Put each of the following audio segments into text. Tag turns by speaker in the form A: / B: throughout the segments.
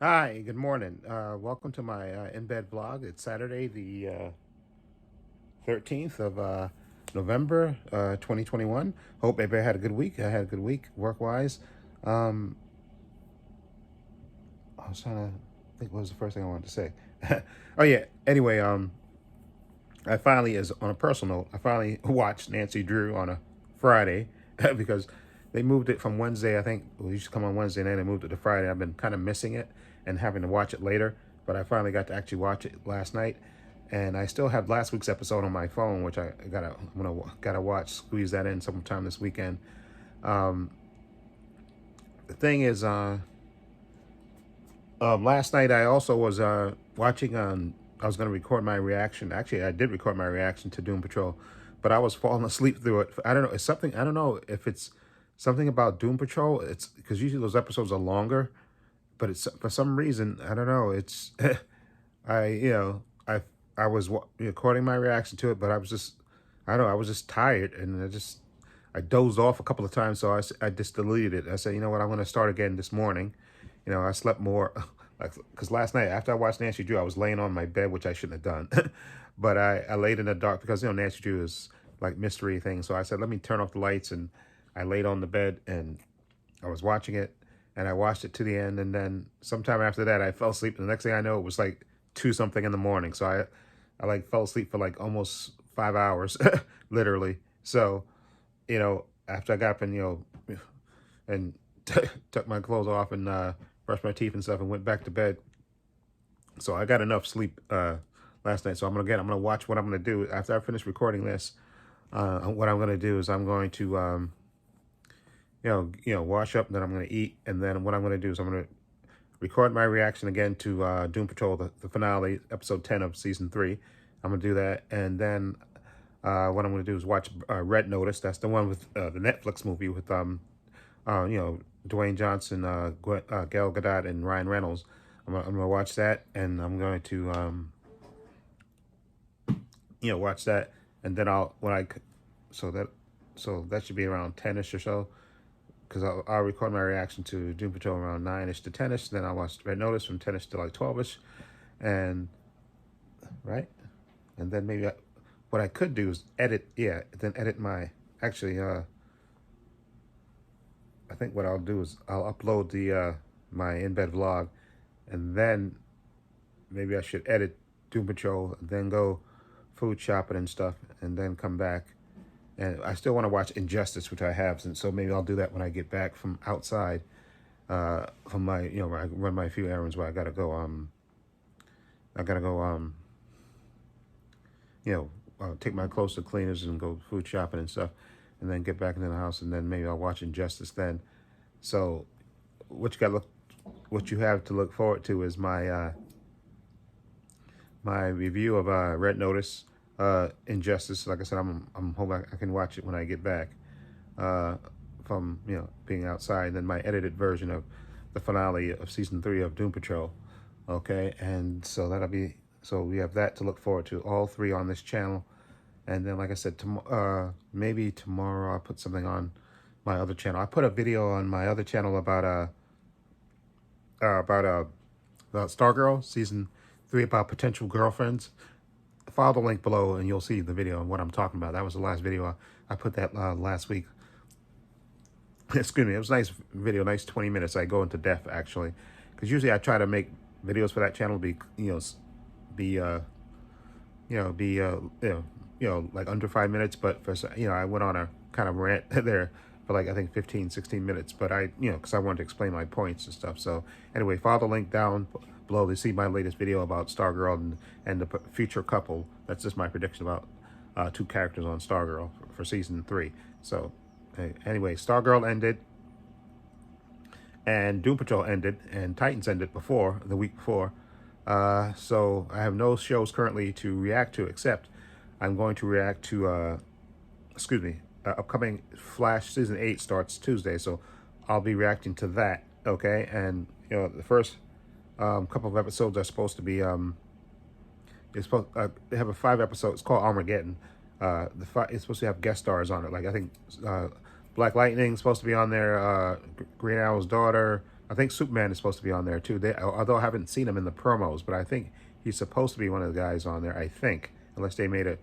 A: Hi, good morning. Welcome to my in-bed vlog. It's Saturday, the 13th of November, 2021. Hope everybody had a good week. I had a good week work-wise. Um, I was trying to think what was the first thing I wanted to say. Oh yeah. Anyway, I finally, as on a personal note, I finally watched Nancy Drew on a Friday because they moved it from Wednesday. I think it used to come on Wednesday, and then they moved it to Friday. I've been kind of missing it and having to watch it later, but I finally got to actually watch it last night. And I still have last week's episode on my phone, which gotta watch, squeeze that in sometime this weekend. Um, the thing is, last night I also was watching on. I was going to record my reaction. Actually, I did record my reaction to Doom Patrol, but I was falling asleep through it. I don't know. It's something. I don't know if it's something about Doom Patrol. It's because usually those episodes are longer, but it's for some reason I don't know. It's I was recording my reaction to it, but I don't know. I was just tired, and I dozed off a couple of times, so I just deleted it. I said, you know what, I'm going to start again this morning. I slept more, like, because last night after I watched Nancy Drew, I was laying on my bed, which I shouldn't have done, but I laid in the dark because Nancy Drew is like mystery thing. So I said, let me turn off the lights, and I laid on the bed and I was watching it, and I watched it to the end, and then sometime after that, I fell asleep. And the next thing I know, it was like two something in the morning. So I like fell asleep for like almost 5 hours, literally. So after I got up and and took my clothes off and brushed my teeth and stuff and went back to bed. So I got enough sleep last night. So I'm gonna watch what I'm gonna do after I finish recording this. What I'm gonna do is I'm going to wash up, and then I'm gonna eat, and then what I'm gonna do is I'm gonna record my reaction again to Doom Patrol, the finale, episode 10 of season 3. I'm gonna do that, and then what I'm gonna do is watch Red Notice. That's the one with the Netflix movie with Dwayne Johnson, Gal Gadot, and Ryan Reynolds. I'm gonna watch that, and I'm going to watch that, and then so that should be around 10ish or so, because I'll record my reaction to Doom Patrol around 9ish to 10ish. Then I'll watch Red Notice from 10ish to like 12ish, and right, and then what I could do is then edit my actually. I think what I'll do is I'll upload the my in-bed vlog, and then maybe I should edit Doom Patrol, then go food shopping and stuff, and then come back. And I still want to watch Injustice, which I have, and so maybe I'll do that when I get back from outside, from my where I run my few errands where I gotta go. Take my clothes to cleaners and go food shopping and stuff, and then get back into the house, and then maybe I'll watch Injustice then. So, what you have to look forward to is my review of Red Notice, Injustice. Like I said, I'm hoping I can watch it when I get back from being outside. And then my edited version of the finale of season 3 of Doom Patrol. Okay, and so we have that to look forward to. All three on this channel, and then like I said, maybe tomorrow I'll put something on my other channel. I put a video on my other channel about Stargirl season 3, about potential girlfriends. Follow the link below and you'll see the video and what I'm talking about. That was the last video I put that last week. Excuse me. It was a nice video, nice 20 minutes. I go into depth actually, because usually I try to make videos for that channel like under 5 minutes, but I went on a kind of rant there for like I think 15-16 minutes, but because I wanted to explain my points and stuff. So anyway, follow the link down below to see my latest video about Stargirl and the future couple. That's just my prediction about two characters on Stargirl for season 3. So anyway, Stargirl ended, and Doom Patrol ended, and Titans ended the week before. So I have no shows currently to react to, except I'm going to react to upcoming Flash season 8 starts Tuesday, so I'll be reacting to that. Okay, and the first couple of episodes are supposed to be they have a 5 episodes. It's called Armageddon. It's supposed to have guest stars on it. Like I think Black Lightning's supposed to be on there. Green Arrow's daughter, I think Superman is supposed to be on there too. Although I haven't seen him in the promos, but I think he's supposed to be one of the guys on there. I think, unless they made a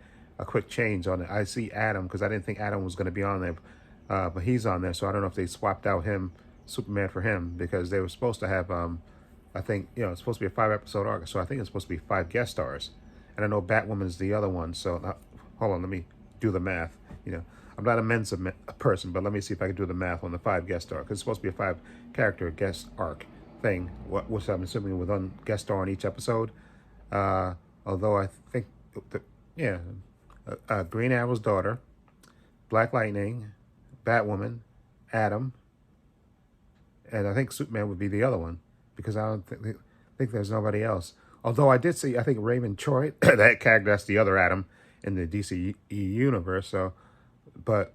A: quick change on it. I see Adam because I didn't think Adam was going to be on there, but he's on there. So I don't know if they swapped out Superman for him, because they were supposed to have. I think it's supposed to be a 5-episode arc, so I think it's supposed to be 5 guest stars, and I know Batwoman's the other one. So hold on, let me do the math. I'm not a men's person, but let me see if I can do the math on the 5 guest star, because it's supposed to be a 5-character guest arc thing, which I'm assuming with one guest star on each episode. Although I think, Green Arrow's daughter, Black Lightning, Batwoman, Adam, and I think Superman would be the other one, because I don't think there's nobody else. Although I did see, I think Raymond Choi, that character, that's the other Adam in the DC universe. So, but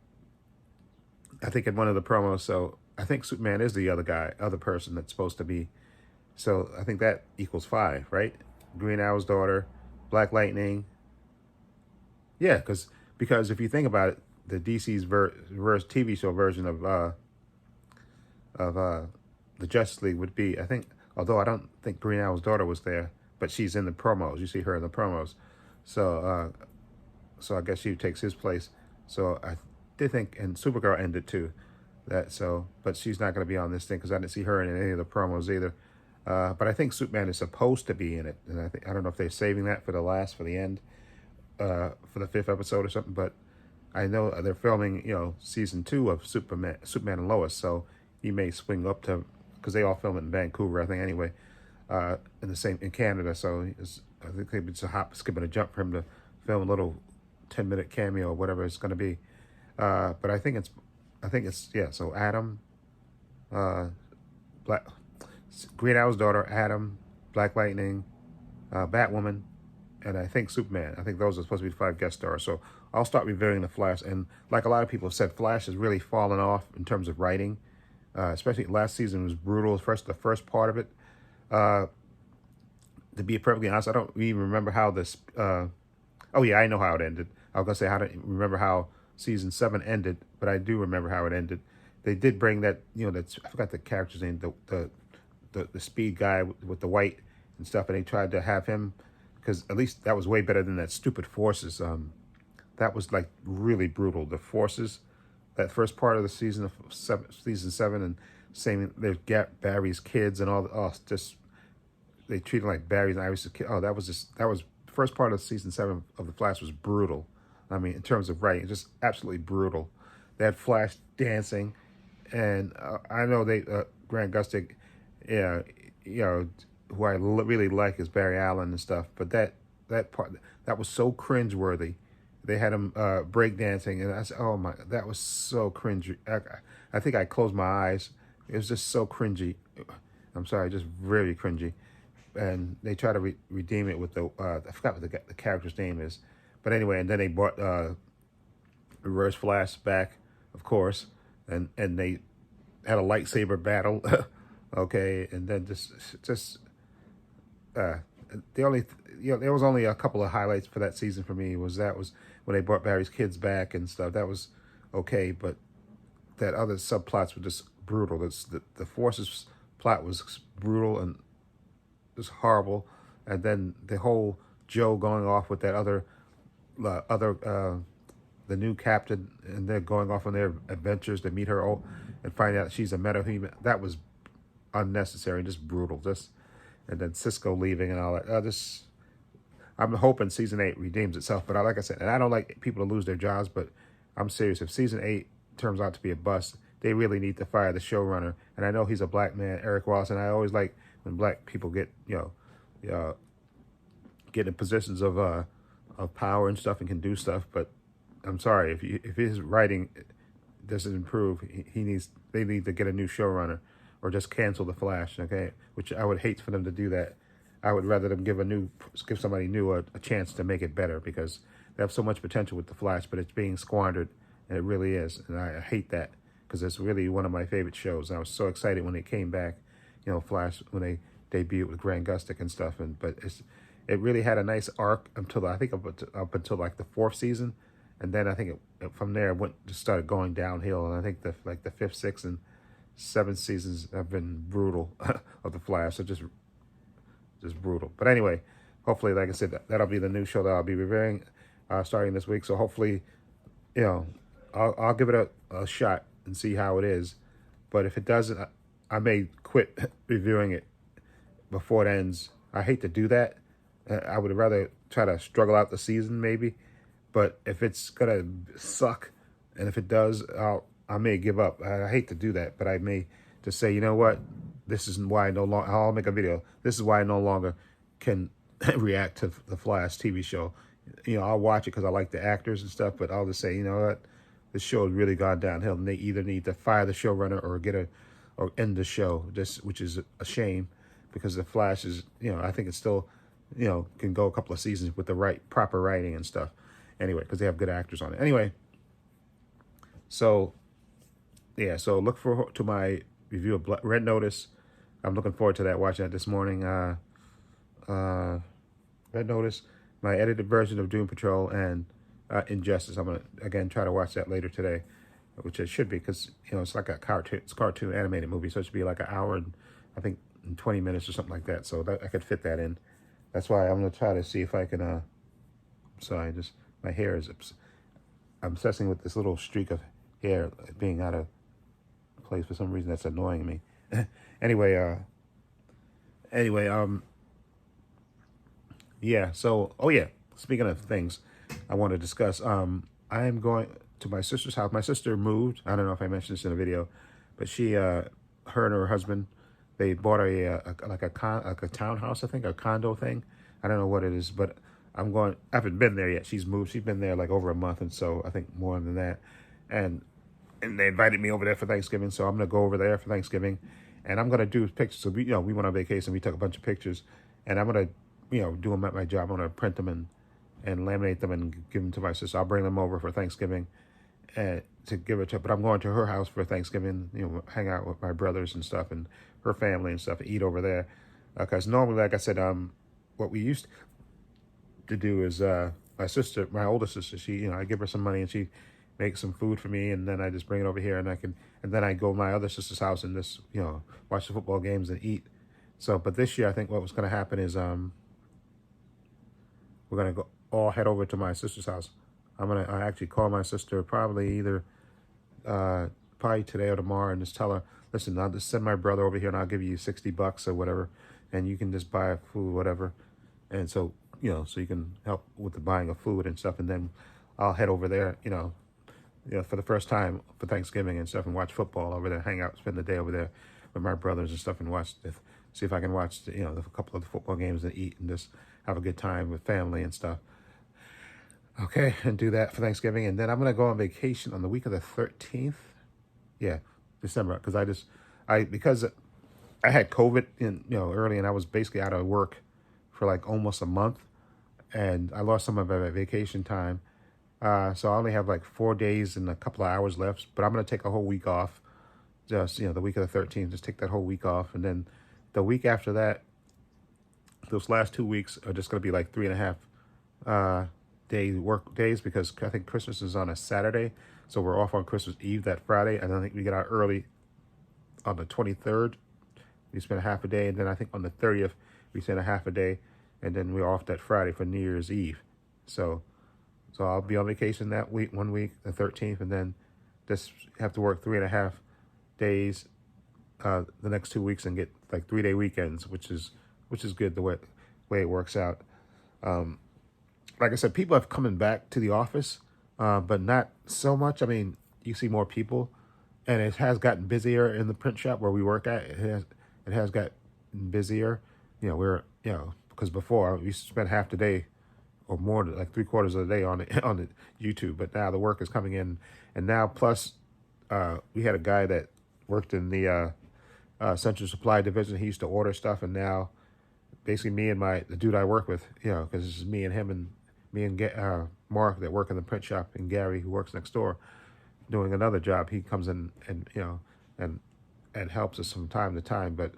A: I think in one of the promos, so I think Superman is the other person that's supposed to be. So I think that equals 5, right? Green Arrow's daughter, Black Lightning. Yeah, because if you think about it, the DC's TV show version of the Justice League would be, I think, although I don't think Green Arrow's daughter was there, but she's in the promos. You see her in the promos. So so I guess she takes his place. So I did think, and Supergirl ended too. But she's not going to be on this thing because I didn't see her in any of the promos either. But I think Superman is supposed to be in it, and I don't know if they're saving that for the end, for the 5th episode or something. But I know they're filming, season 2 of Superman and Lois, so he may swing up to, because they all film it in Vancouver, I think, anyway, in Canada. So I think it's a hop, skip, and a jump for him to film a little 10-minute cameo or whatever it's going to be. But I think it's So Adam, Green Arrow's daughter, Adam, Black Lightning, Batwoman, and I think Superman. I think those are supposed to be 5 guest stars. So I'll start reviewing the Flash. And like a lot of people have said, Flash has really fallen off in terms of writing. Especially last season was brutal. The first part of it. To be perfectly honest, I don't even remember how this. Oh yeah, I know how it ended. I was gonna say I don't remember how season 7 ended, but I do remember how it ended. They did bring that, I forgot the character's name, the speed guy with the white and stuff, and they tried to have him, because at least that was way better than that stupid Forces. That was like really brutal. The Forces, that first part of the season 7, and same there's Barry's kids and all. Just they treated like Barry's and Iris' kids. Oh, that was first part of season 7 of the Flash was brutal. I mean, in terms of writing, just absolutely brutal. They had Flash dancing, and I know Grant Gustin, who I really like, is Barry Allen and stuff. But that part that was so cringeworthy. They had him breakdancing, and I said, "Oh my, that was so cringy." I think I closed my eyes. It was just so cringy. I'm sorry, just very cringy. And they try to redeem it with I forgot what the character's name is, but anyway. And then they brought Reverse Flash back, of course, and they had a lightsaber battle. Okay, and then there was only a couple of highlights for that season for me. Was when they brought Barry's kids back and stuff. That was okay, but that other subplots were just brutal. The Forces plot was brutal and just horrible, and then the whole Joe going off with that the new captain, and they're going off on their adventures to meet her and find out she's a metahuman. That was unnecessary, just brutal. And then Cisco leaving and all that. I'm hoping season 8 redeems itself, but like I said, and I don't like people to lose their jobs, but I'm serious. If season 8 turns out to be a bust, they really need to fire the showrunner. And I know he's a black man, Eric Ross, and I always like when black people get get in positions of power and stuff and can do stuff. But I'm sorry, if his writing doesn't improve, they need to get a new showrunner or just cancel the Flash. Okay, which I would hate for them to do that. I would rather them give somebody new a chance to make it better, because they have so much potential with the Flash, but it's being squandered, and it really is. And I hate that, because it's really one of my favorite shows. And I was so excited when they came back, Flash, when they debuted with Grant Gustin and stuff. But it really had a nice arc until up until like the 4th season, and then I think from there it just started going downhill. And I think the 5th, 6th, and 7 seasons have been brutal of the Flash. So just brutal. But anyway, hopefully, like I said, that'll be the new show that I'll be reviewing starting this week. So hopefully, you know, I'll give it a shot and see how it is. But if it doesn't, I may quit reviewing it before it ends. I hate to do that. I would rather try to struggle out the season maybe. But if it's gonna suck, and if it does, I may give up. I hate to do that, but I may just say, you know what, this is why I no longer. I'll make a video. This is why I no longer can react to the Flash TV show. You know, I'll watch it because I like the actors and stuff, but I'll just say, you know what, the show has really gone downhill, and they either need to fire the showrunner or end the show. Just which is a shame, because the Flash is, you know, I think it's still, you know, can go a couple of seasons with the proper writing and stuff. Anyway, because they have good actors on it. Anyway, so yeah, so look forward to my review of Red Notice. I'm looking forward to that. Watching that this morning. Red Notice, my edited version of Doom Patrol, and Injustice. I'm gonna again try to watch that later today, which it should be, because you know it's like a cartoon animated movie, so it should be like an hour and I think 20 minutes or something like that. So that I could fit that in. That's why I'm gonna try to see if I can. Sorry, just my hair is. I'm obsessing with this little streak of hair being out of place for some reason. That's annoying me. Anyway, yeah. So, oh yeah. Speaking of things I want to discuss, I am going to my sister's house. My sister moved. I don't know if I mentioned this in a video, but she, her and her husband, they bought a townhouse, I think, a condo thing. I don't know what it is, but I haven't been there yet. She's moved. She's been there like over a month, and so I think more than that. And they invited me over there for Thanksgiving, so I'm gonna go over there for Thanksgiving, and I'm gonna do pictures. So we went on vacation. We took a bunch of pictures, and I'm gonna, do them at my job. I'm gonna print them and laminate them and give them to my sister. I'll bring them over for Thanksgiving, and to give it to her. But I'm going to her house for Thanksgiving. Hang out with my brothers and stuff, and her family and stuff, and eat over there. Because normally, like I said, what we used to do is my older sister, she, I give her some money and she makes some food for me, and then I just bring it over here, and then I go to my other sister's house and just, watch the football games and eat. So, but this year I think what was going to happen is we're going to all head over to my sister's house. I actually call my sister probably probably today or tomorrow, and just tell her, listen, I'll just send my brother over here and I'll give you $60 or whatever, and you can just buy food, whatever. And so, so you can help with the buying of food and stuff. And then I'll head over there, for the first time for Thanksgiving and stuff, and watch football over there, hang out, spend the day over there with my brothers and stuff, and see if I can watch, a couple of the football games and eat and just have a good time with family and stuff. Okay, and do that for Thanksgiving. And then I'm going to go on vacation on the week of the 13th. Yeah, December, because because I had COVID early, and I was basically out of work for like almost a month, and I lost some of my vacation time. So I only have like 4 days and a couple of hours left, but I'm going to take a whole week off. Just, the week of the 13th, just take that whole week off. And then the week after that, those last 2 weeks are just going to be like 3.5 work days, because I think Christmas is on a Saturday. So we're off on Christmas Eve, that Friday. And I think we get out early on the 23rd. We spend a half a day. And then I think on the 30th, we spend a half a day. And then we're off that Friday for New Year's Eve. So I'll be on vacation that week, 1 week, the 13th, and then just have to work 3.5 days the next 2 weeks and get like 3-day weekends, which is good the way it works out. Like I said, people have coming back to the office, but not so much. I mean, you see more people, and it has gotten busier in the print shop where we work at. It has gotten busier. Because before we used to spend half the day or more, like 3/4 of the day on the YouTube. But now the work is coming in, and now plus we had a guy that worked in the Central Supply Division. He used to order stuff, and now basically me and the dude I work with, because this is me and him and Mark that work in the print shop, and Gary who works next door doing another job. He comes in and helps us from time to time, but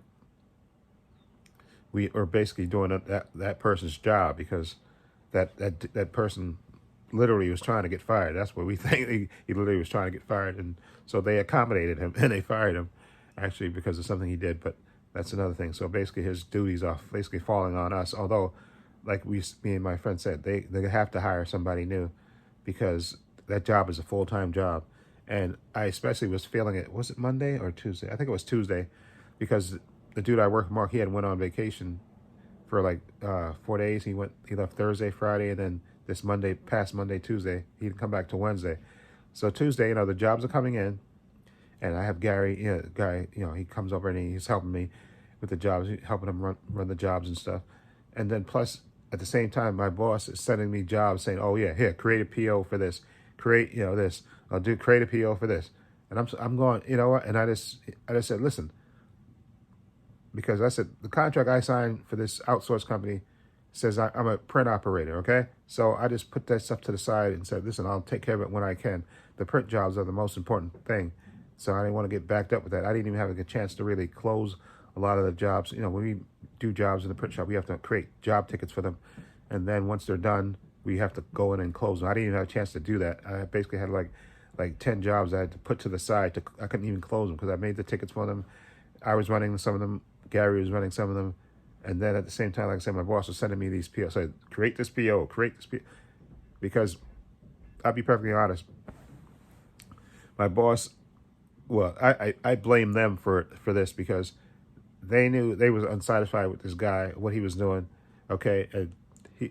A: we are basically doing that person's job, because that person literally was trying to get fired. That's what we think. He literally was trying to get fired, and so they accommodated him and they fired him. actually, because of something he did. But that's another thing. So basically, his duties are basically falling on us. Although, like me and my friend said, they have to hire somebody new because that job is a full-time job. And I especially was feeling it. Was it Monday or Tuesday? I think it was Tuesday, because the dude I work with, Mark, he had went on vacation for like 4 days. He left Thursday, Friday, and then this Monday, past Monday, Tuesday, he'd come back to Wednesday. So Tuesday, the jobs are coming in, and I have Gary, guy, he comes over and he's helping me with the jobs, helping him run the jobs and stuff. And then plus, at the same time, my boss is sending me jobs saying, "Oh yeah, here, create a PO for this, create this. Create a PO for this." And I'm going, you know what? And I just said, listen, because I said the contract I signed for this outsourced company says I'm a print operator, okay? So I just put that stuff to the side and said, listen, I'll take care of it when I can. The print jobs are the most important thing. So I didn't want to get backed up with that. I didn't even have a chance to really close a lot of the jobs. When we do jobs in the print shop, we have to create job tickets for them. And then once they're done, we have to go in and close them. I didn't even have a chance to do that. I basically had like 10 jobs I had to put to the side. I couldn't even close them because I made the tickets for them. I was running some of them. Gary was running some of them. And then at the same time, like I said, my boss was sending me these POs. So I said, create this PO. Because I'll be perfectly honest, my boss, well, I blame them for this because they knew they was unsatisfied with this guy, what he was doing. Okay. And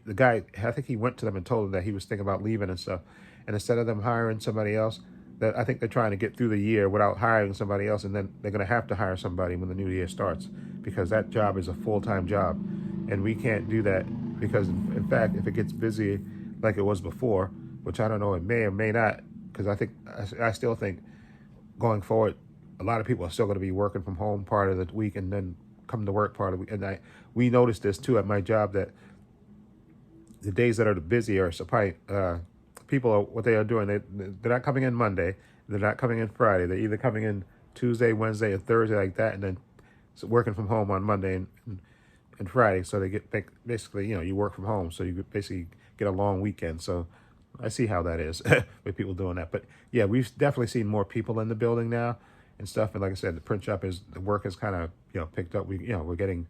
A: the guy, I think he went to them and told them that he was thinking about leaving and stuff. And instead of them hiring somebody else, that I think they're trying to get through the year without hiring somebody else, and then they're going to have to hire somebody when the new year starts because that job is a full-time job, and we can't do that because, in fact, if it gets busy like it was before, which I don't know, it may or may not, because I still think going forward, a lot of people are still going to be working from home part of the week and then come to work part of the week. And we noticed this too at my job that the days that are busy are probably people are what they are doing. They're not coming in Monday. They're not coming in Friday. They're either coming in Tuesday, Wednesday, and Thursday like that, and then working from home on Monday and Friday. So they get basically, you work from home, so you basically get a long weekend. So I see how that is with people doing that. But yeah, we've definitely seen more people in the building now and stuff. And like I said, the print shop the work is kind of picked up. We're getting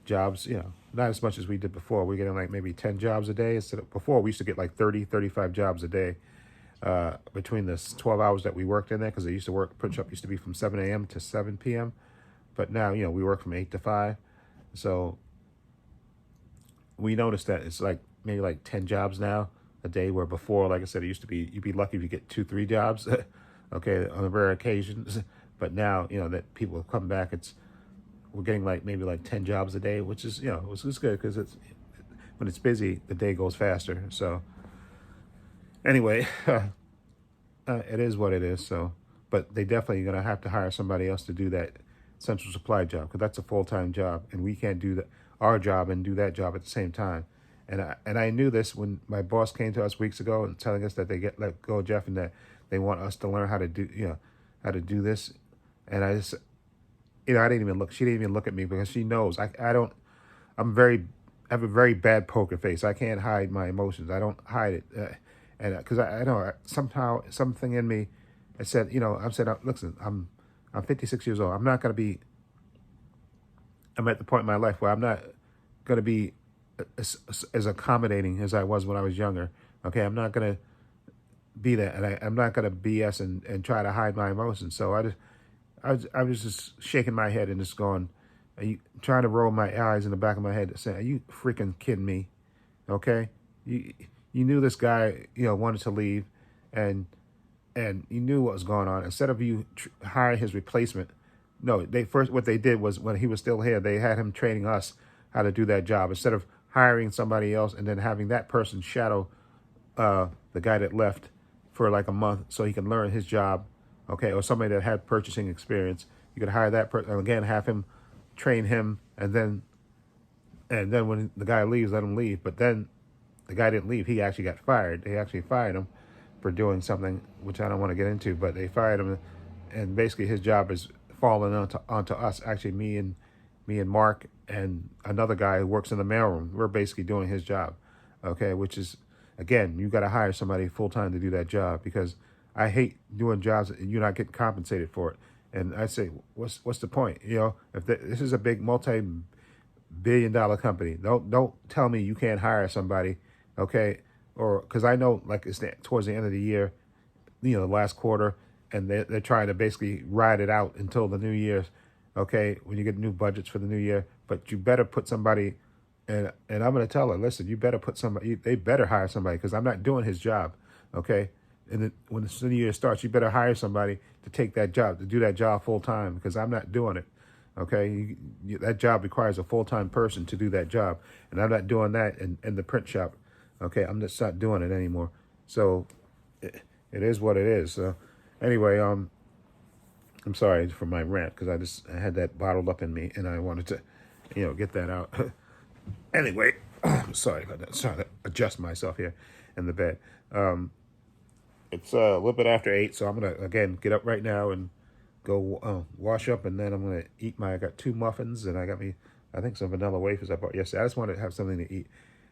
A: jobs, not as much as we did before. We're getting like maybe 10 jobs a day. Instead of before, we used to get like 30, 35 jobs a day between the 12 hours that we worked in there, because print shop used to be from 7 a.m. to 7 p.m. But now, we work from 8 to 5. So we noticed that it's like maybe like 10 jobs now a day, where before, like I said, it used to be, you'd be lucky if you get 2-3 jobs, okay, on rare occasions. But now, that people come back, we're getting like maybe like 10 jobs a day, which is, which is good because when it's busy, the day goes faster. So anyway, it is what it is. So, but they definitely going to have to hire somebody else to do that central supply job, because that's a full-time job, and we can't do our job and do that job at the same time. And I knew this when my boss came to us weeks ago and telling us that they let go of Jeff and that they want us to learn how to do this. And I just, I didn't even look. She didn't even look at me because she knows I have a very bad poker face. I can't hide my emotions. I don't hide it, and because I know somehow something in me, I said, listen, I'm 56 years old. I'm not gonna be. I'm at the point in my life where I'm not gonna be as accommodating as I was when I was younger. Okay, I'm not gonna be that, and I'm not gonna BS and try to hide my emotions. So I was just shaking my head and just going, are you trying to roll my eyes in the back of my head saying, are you freaking kidding me? Okay? You knew this guy, wanted to leave, and you knew what was going on. Instead of you hiring his replacement, no, what they did was when he was still here, they had him training us how to do that job. Instead of hiring somebody else and then having that person shadow the guy that left for like a month so he can learn his job, okay, or somebody that had purchasing experience, you could hire that person, again, have him train him, and then when the guy leaves, let him leave. But then the guy didn't leave. He actually got fired. They actually fired him for doing something, which I don't want to get into, but they fired him, and basically his job is falling onto us. Actually, me and Mark and another guy who works in the mailroom, we're basically doing his job, okay, which is, again, you got to hire somebody full-time to do that job, because I hate doing jobs and you're not getting compensated for it. And I say, what's the point? You know, if this is a big multi-billion-dollar company, don't tell me you can't hire somebody, okay? Or because I know like towards the end of the year, you know, the last quarter, and they're trying to basically ride it out until the new year, okay? When you get new budgets for the new year, but you better put somebody, and I'm gonna tell her, listen, you better put somebody, they better hire somebody because I'm not doing his job, okay? And then when the new year starts, you better hire somebody to take that job, to do that job full time because I'm not doing it, okay? That job requires a full time person to do that job, and I'm not doing that in the print shop, okay? I'm just not doing it anymore. So it is what it is. So anyway, I'm sorry for my rant because I had that bottled up in me and I wanted to, you know, get that out. Anyway, sorry about that. Sorry to adjust myself here in the bed. It's a little bit after 8, so I'm gonna again get up right now and go wash up, and then I'm gonna eat I got 2 muffins, and I got me, I think, some vanilla wafers I bought yesterday. I just wanted to have something to eat.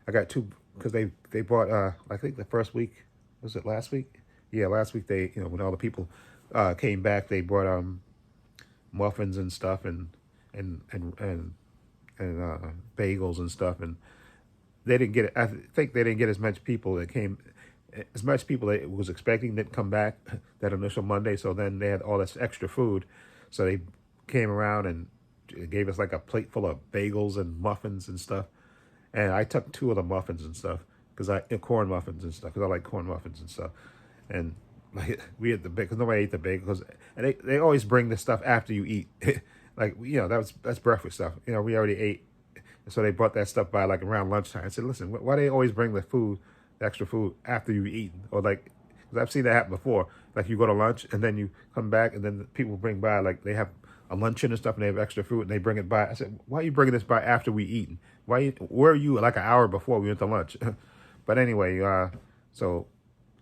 A: I got 2 because they bought I think the first week, was it last week? Yeah, last week they, you know, when all the people came back, they brought muffins and stuff and and and bagels and stuff, and they didn't get it. I think they didn't get as much people that came, as much people that was expecting didn't come back that initial Monday. So then they had all this extra food, so they came around and gave us like a plate full of bagels and muffins and stuff. And I took 2 of the muffins and stuff because corn muffins and stuff because I like corn muffins and stuff. And like we had the because nobody ate the bagels, and they always bring the stuff after you eat. Like, you know, that's breakfast stuff. You know, we already ate. So they brought that stuff by like around lunchtime. I said, listen, why do they always bring the food, the extra food, after you've eaten? Or like, because I've seen that happen before. Like you go to lunch and then you come back and then the people bring by, like they have a luncheon and stuff and they have extra food and they bring it by. I said, why are you bringing this by after we eaten? Where are you like an hour before we went to lunch? But anyway, so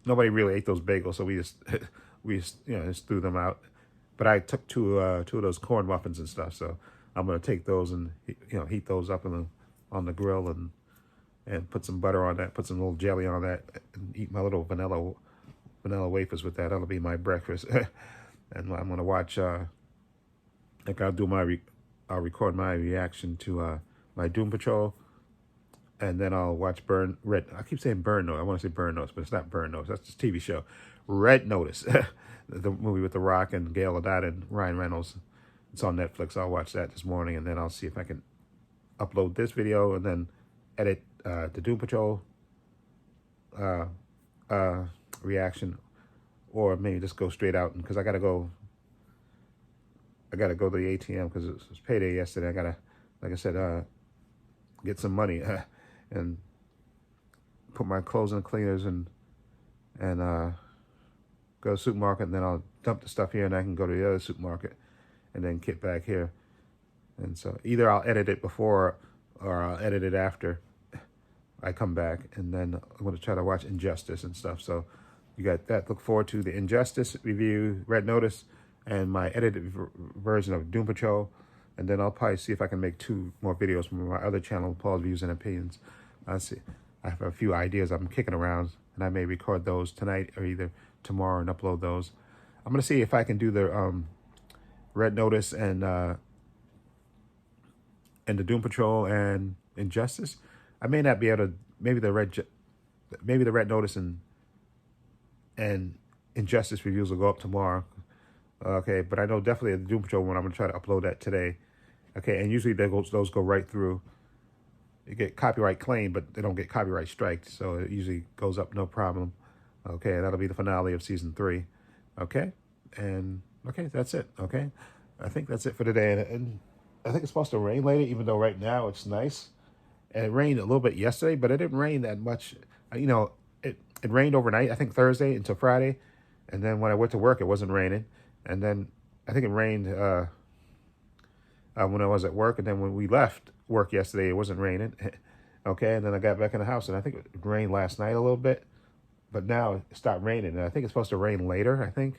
A: nobody really ate those bagels. So we just, you know, just threw them out. But I took 2 of those corn muffins and stuff. So I'm gonna take those and, you know, heat those up on the grill and put some butter on that, put some little jelly on that, and eat my little vanilla wafers with that. That'll be my breakfast. And I'm gonna watch. Like I'll record my reaction to my Doom Patrol, and then I'll watch Red. I keep saying Burn Notice. I want to say Burn Notice, but it's not Burn Notice. That's just a TV show. Red Notice, the movie with The Rock and Gail Gadot and Ryan Reynolds. It's on Netflix. I'll watch that this morning, and then I'll see if I can upload this video and then edit the Doom Patrol reaction, or maybe just go straight out. Because I gotta go to the ATM because it was payday yesterday. I gotta, like I said, get some money and put my clothes in the cleaners and go to the supermarket, and then I'll dump the stuff here and I can go to the other supermarket and then get back here. And so either I'll edit it before or I'll edit it after I come back, and then I'm going to try to watch Injustice and stuff. So you got that. Look forward to the Injustice review, Red Notice, and my edited version of Doom Patrol. And then I'll probably see if I can make 2 more videos from my other channel, Paul's Views and Opinions. I'll see. I have a few ideas I'm kicking around, and I may record those tonight or either tomorrow and upload those. I'm going to see if I can do the Red Notice and the Doom Patrol and Injustice. I may not be able to. Maybe the Red Notice and Injustice reviews will go up tomorrow. Okay, but I know definitely the Doom Patrol one, I'm going to try to upload that today. Okay, and usually those go right through. You get copyright claim, but they don't get copyright striked, so it usually goes up no problem. Okay, that'll be the finale of season 3. Okay, and okay, that's it. Okay, I think that's it for today. And I think it's supposed to rain later, even though right now it's nice. And it rained a little bit yesterday, but it didn't rain that much. You know, it rained overnight, I think Thursday into Friday. And then when I went to work, it wasn't raining. And then I think it rained when I was at work. And then when we left work yesterday, it wasn't raining. Okay, and then I got back in the house, and I think it rained last night a little bit. But now it stopped raining. And I think it's supposed to rain later, I think.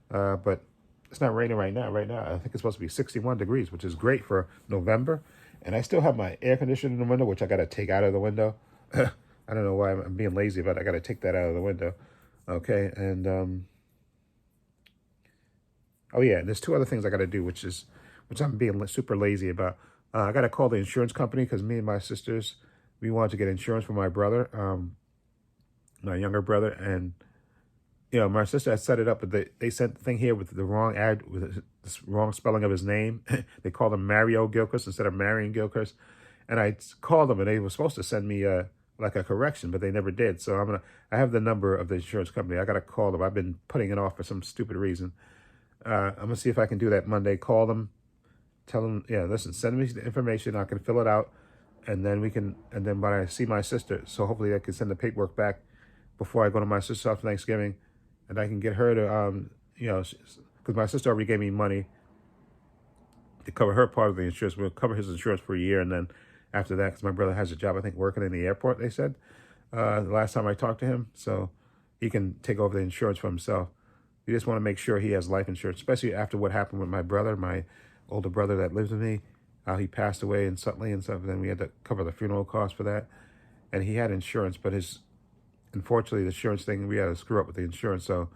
A: But it's not raining right now. Right now, I think it's supposed to be 61 degrees, which is great for November. And I still have my air conditioner in the window, which I got to take out of the window. I don't know why I'm being lazy, but I got to take that out of the window. Okay, and Oh yeah, there's two other things I got to do, which I'm being super lazy about. I got to call the insurance company because me and my sisters, we wanted to get insurance for my brother, my younger brother, and my sister had set it up, but they sent the thing here with the wrong with the wrong spelling of his name. They called him Mario Gilchrist instead of Marion Gilchrist, and I called them, and they were supposed to send me like a correction, but they never did. So I have the number of the insurance company. I gotta call them. I've been putting it off for some stupid reason. I'm gonna see if I can do that Monday. Call them, tell them, yeah, listen, send me the information. I can fill it out, and then and then when I see my sister, so hopefully I can send the paperwork back before I go to my sister's house for Thanksgiving, and I can get her to, because my sister already gave me money to cover her part of the insurance. We'll cover his insurance for a year, and then after that, because my brother has a job, I think, working in the airport, they said, the last time I talked to him, so he can take over the insurance for himself. You just want to make sure he has life insurance, especially after what happened with my brother, my older brother that lives with me, how he passed away suddenly and stuff. And then we had to cover the funeral costs for that. And he had insurance, but unfortunately, the insurance thing, we had to screw up with the insurance. So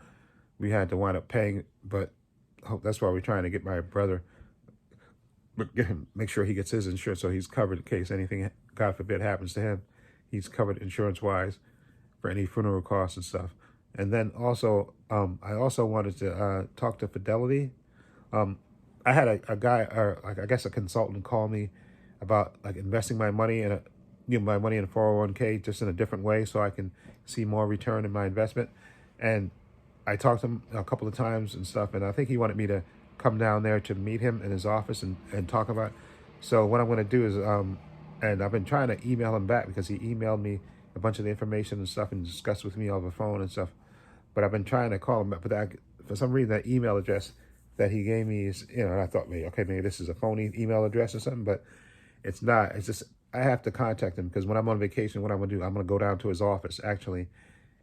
A: we had to wind up paying, but that's why we're trying to get my brother, make sure he gets his insurance so he's covered in case anything, God forbid, happens to him. He's covered insurance-wise for any funeral costs and stuff. And then also, I also wanted to talk to Fidelity. I had a guy, or like I guess a consultant, call me about like investing my money in my money in a 401k just in a different way, so I can see more return in my investment. And I talked to him a couple of times and stuff, and I think he wanted me to come down there to meet him in his office and talk about it. So what I'm going to do is, and I've been trying to email him back because he emailed me a bunch of the information and stuff and discussed with me over the phone and stuff. But I've been trying to call him back, but for some reason that email address that he gave me is, and I thought maybe this is a phony email address or something, but it's not. It's just I have to contact him because when I'm on vacation, what I'm going to do, I'm going to go down to his office actually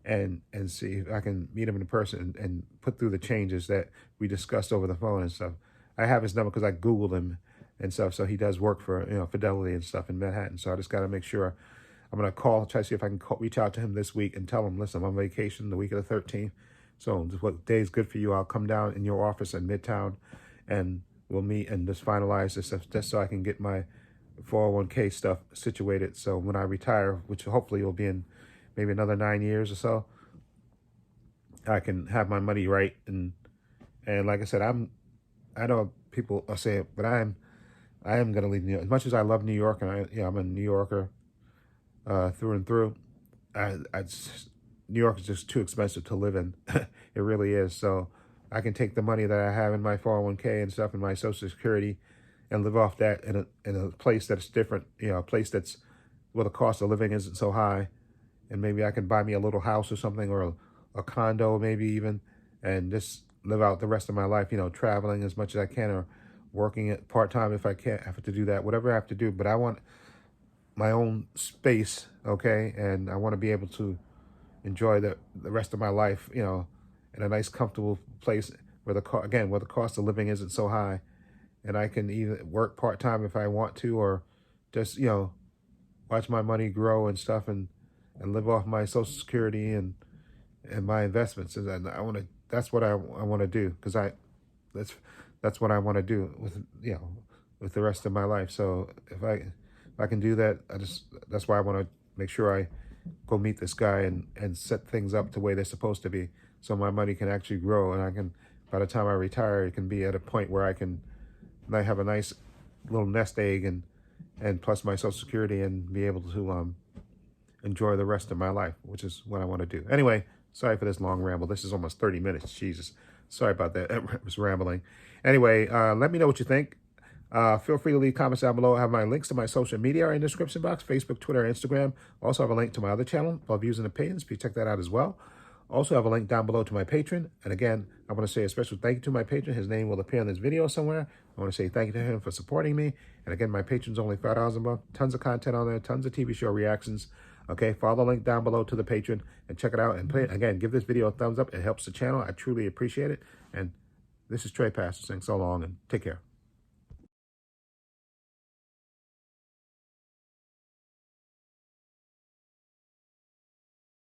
A: and see if I can meet him in person and put through the changes that we discussed over the phone and stuff. I have his number because I Googled him and stuff, so he does work for Fidelity and stuff in Manhattan. So I just got to make sure. I'm going to try to see if I can reach out to him this week and tell him, listen, I'm on vacation the week of the 13th. So what day is good for you? I'll come down in your office in Midtown and we'll meet and just finalize this stuff just so I can get my 401k stuff situated. So when I retire, which hopefully will be in maybe another 9 years or so, I can have my money right. And like I said, I know people are saying, but I am going to leave New York. As much as I love New York and I'm a New Yorker, through and through. New York is just too expensive to live in. It really is. So I can take the money that I have in my 401k and stuff and my Social Security and live off that in a place that's different, a place that's where the cost of living isn't so high. And maybe I can buy me a little house or something, or a condo maybe even, and just live out the rest of my life, traveling as much as I can, or working at part-time if I can't have to do that, whatever I have to do. But I want my own space, okay? And I want to be able to enjoy the rest of my life, in a nice, comfortable place where the cost of living isn't so high, and I can either work part time if I want to, or just watch my money grow and stuff, and live off my Social Security and my investments. And I want to. That's what I want to do, because that's what I want to do with the rest of my life. So if I can do that, that's why I want to make sure I go meet this guy and set things up the way they're supposed to be, so my money can actually grow, and I can, by the time I retire, it can be at a point where I have a nice little nest egg and plus my Social Security, and be able to enjoy the rest of my life, which is what I want to do. Anyway, sorry for this long ramble. This is almost 30 minutes. Jesus. Sorry about that. I was rambling. Anyway, let me know what you think. Feel free to leave comments down below. I have my links to my social media in the description box: Facebook, Twitter, Instagram. Also have a link to my other channel, Above Views and Opinions. Please check that out as well. Also have a link down below to my patron. And again, I want to say a special thank you to my patron. His name will appear in this video somewhere. I want to say thank you to him for supporting me. And again, my patron's only $5 a month. Tons of content on there. Tons of TV show reactions. Okay, follow the link down below to the patron and check it out. And again, give this video a thumbs up. It helps the channel. I truly appreciate it. And this is Trepacer saying so long and take care.